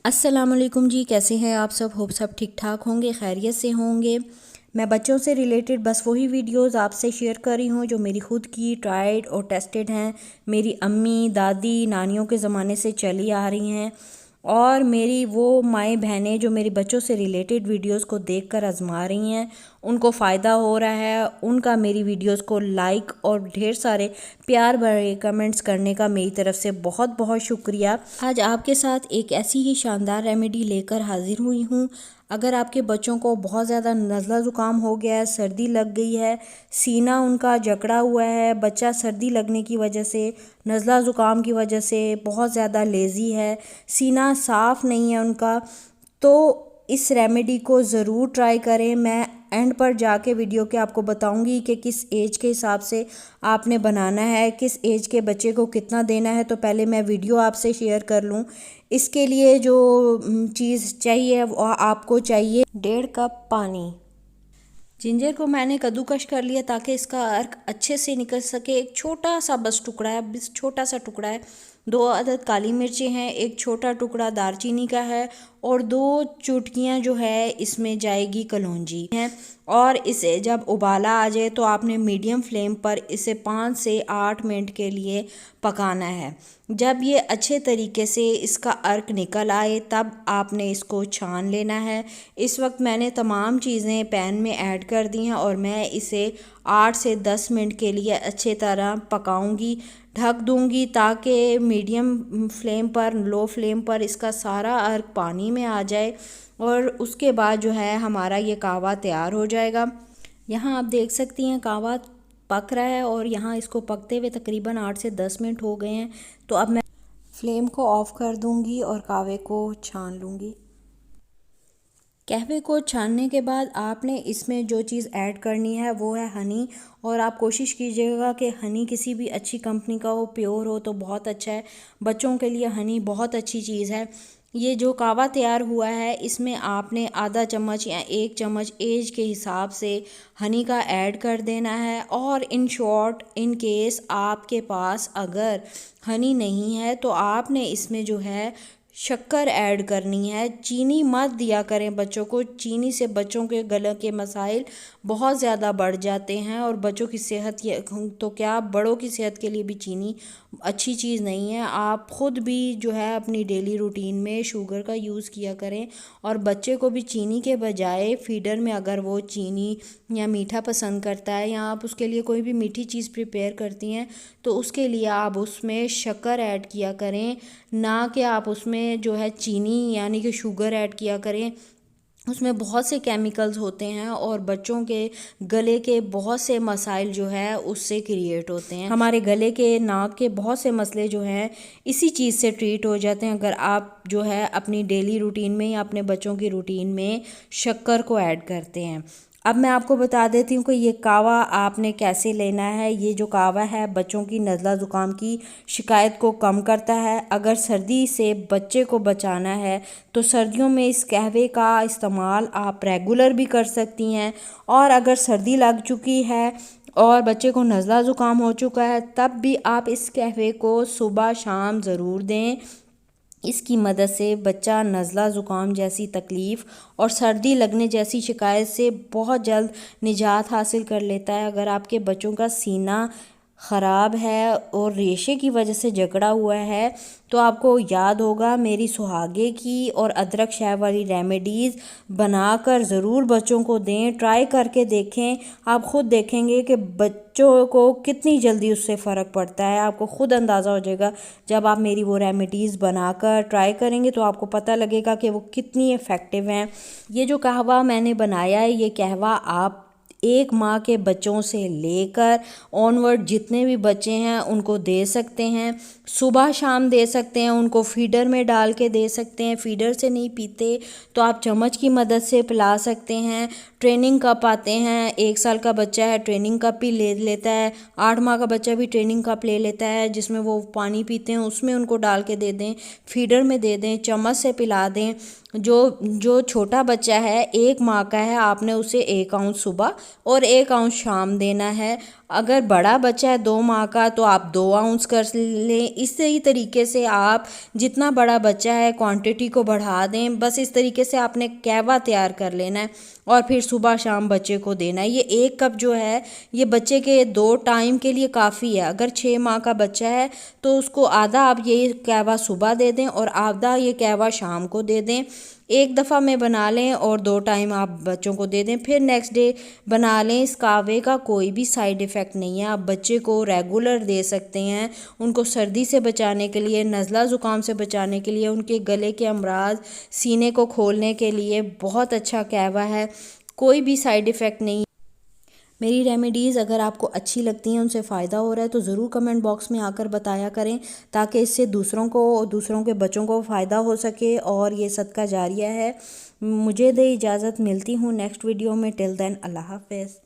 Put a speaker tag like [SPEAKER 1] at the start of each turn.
[SPEAKER 1] अस्सलामुअलैकुम जी, कैसे हैं आप सब? होप सब ठीक ठाक होंगे, खैरियत से होंगे। मैं बच्चों से रिलेटेड बस वही वीडियोस आपसे शेयर कर रही हूँ जो मेरी ख़ुद की ट्राइड और टेस्टेड हैं, मेरी अम्मी दादी नानियों के ज़माने से चली आ रही हैं, और मेरी वो माएँ बहनें जो मेरे बच्चों से रिलेटेड वीडियोस को देखकर आजमा रही हैं, उनको फ़ायदा हो रहा है। उनका मेरी वीडियोस को लाइक और ढेर सारे प्यार भरे कमेंट्स करने का मेरी तरफ से बहुत बहुत शुक्रिया। आज आपके साथ एक ऐसी ही शानदार रेमेडी लेकर हाजिर हुई हूँ। अगर आपके बच्चों को बहुत ज़्यादा नज़ला ज़ुकाम हो गया है, सर्दी लग गई है, सीना उनका जकड़ा हुआ है, बच्चा सर्दी लगने की वजह से, नज़ला ज़ुकाम की वजह से बहुत ज़्यादा लेज़ी है, सीना साफ़ नहीं है उनका, तो इस रेमेडी को ज़रूर ट्राई करें। मैं एंड पर जाके वीडियो के आपको बताऊंगी कि किस एज के हिसाब से आपने बनाना है, किस एज के बच्चे को कितना देना है। तो पहले मैं वीडियो आपसे शेयर कर लूँ। इसके लिए जो चीज़ चाहिए वो आपको चाहिए 1.5 कप पानी। जिंजर को मैंने कद्दूकश कर लिया ताकि इसका अर्क अच्छे से निकल सके। एक छोटा सा बस टुकड़ा है, बस छोटा सा टुकड़ा है। 2 अदद काली मिर्चें हैं, एक छोटा टुकड़ा दालचीनी का है, और 2 चुटकियाँ जो है इसमें जाएगी कलौंजी हैं। और इसे जब उबाला आ जाए तो आपने मीडियम फ्लेम पर इसे 5 से 8 मिनट के लिए पकाना है। जब ये अच्छे तरीके से इसका अर्क निकल आए तब आपने इसको छान लेना है। इस वक्त मैंने तमाम चीज़ें पैन में ऐड कर दी हैं और मैं इसे 8 से 10 मिनट के लिए अच्छे तरह पकाऊंगी, ढक दूंगी ताकि मीडियम फ्लेम पर लो फ्लेम पर इसका सारा अर्क पानी में आ जाए, और उसके बाद जो है हमारा ये कहवा तैयार हो जाएगा। यहाँ आप देख सकती हैं कहवा पक रहा है, और यहाँ इसको पकते हुए तकरीबन 8 से 10 मिनट हो गए हैं। तो अब मैं फ्लेम को ऑफ़ कर दूंगी और कहवे को छान लूँगी। कहवे को छानने के बाद आपने इसमें जो चीज़ ऐड करनी है वो है हनी, और आप कोशिश कीजिएगा कि हनी किसी भी अच्छी कंपनी का हो, प्योर हो तो बहुत अच्छा है। बच्चों के लिए हनी बहुत अच्छी चीज़ है। ये जो कहवा तैयार हुआ है इसमें आपने आधा चम्मच या 1 चम्मच एज के हिसाब से हनी का ऐड कर देना है। और इन शॉर्ट इन केस आपके पास अगर हनी नहीं है तो आपने इसमें जो है शक्कर ऐड करनी है। चीनी मत दिया करें बच्चों को, चीनी से बच्चों के गले के मसाइल बहुत ज़्यादा बढ़ जाते हैं, और बच्चों की सेहत तो क्या बड़ों की सेहत के लिए भी चीनी अच्छी चीज़ नहीं है। आप ख़ुद भी जो है अपनी डेली रूटीन में शुगर का यूज़ किया करें, और बच्चे को भी चीनी के बजाय फीडर में अगर वो चीनी या मीठा पसंद करता है, या आप उसके लिए कोई भी मीठी चीज़ प्रिपेयर करती हैं तो उसके लिए आप उसमें शक्कर ऐड किया करें, ना कि आप उसमें जो है चीनी यानी कि शुगर ऐड किया करें। उसमें बहुत से केमिकल्स होते हैं और बच्चों के गले के बहुत से मसाइल जो है उससे क्रिएट होते हैं। हमारे गले के नाक के बहुत से मसले जो हैं इसी चीज़ से ट्रीट हो जाते हैं अगर आप जो है अपनी डेली रूटीन में या अपने बच्चों की रूटीन में शक्कर को ऐड करते हैं। अब मैं आपको बता देती हूँ कि ये कहवा आपने कैसे लेना है। ये जो कहवा है बच्चों की नज़ला ज़ुकाम की शिकायत को कम करता है। अगर सर्दी से बच्चे को बचाना है तो सर्दियों में इस कहवे का इस्तेमाल आप रेगुलर भी कर सकती हैं, और अगर सर्दी लग चुकी है और बच्चे को नज़ला ज़ुकाम हो चुका है तब भी आप इस कहवे को सुबह शाम ज़रूर दें। इसकी मदद से बच्चा नज़ला ज़ुकाम जैसी तकलीफ़ और सर्दी लगने जैसी शिकायत से बहुत जल्द निजात हासिल कर लेता है। अगर आपके बच्चों का सीना ख़राब है और रेशे की वजह से जकड़ा हुआ है तो आपको याद होगा मेरी सुहागे की और अदरक शहद वाली रेमेडीज़ बनाकर ज़रूर बच्चों को दें, ट्राई करके देखें। आप ख़ुद देखेंगे कि बच्चों को कितनी जल्दी उससे फ़र्क पड़ता है। आपको ख़ुद अंदाज़ा हो जाएगा जब आप मेरी वो रेमेडीज़ बनाकर ट्राई करेंगे तो आपको पता लगेगा कि वो कितनी इफ़ेक्टिव हैं। ये जो कहवा मैंने बनाया है ये कहवा आप 1 माह के बच्चों से लेकर ऑनवर्ड जितने भी बच्चे हैं उनको दे सकते हैं। सुबह शाम दे सकते हैं, उनको फीडर में डाल के दे सकते हैं। फीडर से नहीं पीते तो आप चम्मच की मदद से पिला सकते हैं। ट्रेनिंग कप आते हैं, 1 साल का बच्चा है ट्रेनिंग कप भी ले लेता है, 8 माह का बच्चा भी ट्रेनिंग कप ले लेता है जिसमें वो पानी पीते हैं, उसमें उनको डाल के दे दें, फीडर में दे दें, चम्मच से पिला दें। जो छोटा बच्चा है 1 माह का है आपने उसे 1 आउंस सुबह और 1 आउंस शाम देना है। अगर बड़ा बच्चा है 2 माह का तो आप 2 आउंस कर लें। इसी तरीके से आप जितना बड़ा बच्चा है क्वांटिटी को बढ़ा दें। बस इस तरीके से आपने कहवा तैयार कर लेना है और फिर सुबह शाम बच्चे को देना है। ये 1 कप जो है ये बच्चे के 2 टाइम के लिए काफ़ी है। अगर 6 माह का बच्चा है तो उसको आधा आप ये कहवा सुबह दे दें और आधा ये कहवा शाम को दे दें। एक दफ़ा में बना लें और 2 टाइम आप बच्चों को दे दें, फिर नेक्स्ट डे बना लें। इस कहवे का कोई भी साइड इफ़ेक्ट नहीं है। आप बच्चे को रेगुलर दे सकते हैं। उनको सर्दी से बचाने के लिए, नज़ला ज़ुकाम से बचाने के लिए, उनके गले के अमराज, सीने को खोलने के लिए बहुत अच्छा कहवा है। कोई भी साइड इफ़ेक्ट नहीं। मेरी रेमेडीज़ अगर आपको अच्छी लगती हैं, उनसे फ़ायदा हो रहा है तो ज़रूर कमेंट बॉक्स में आकर बताया करें, ताकि इससे दूसरों के बच्चों को फ़ायदा हो सके और ये सदका जारिया है। मुझे दे इजाज़त, मिलती हूँ नेक्स्ट वीडियो में। टिल देन अल्लाह हाफ़िज़।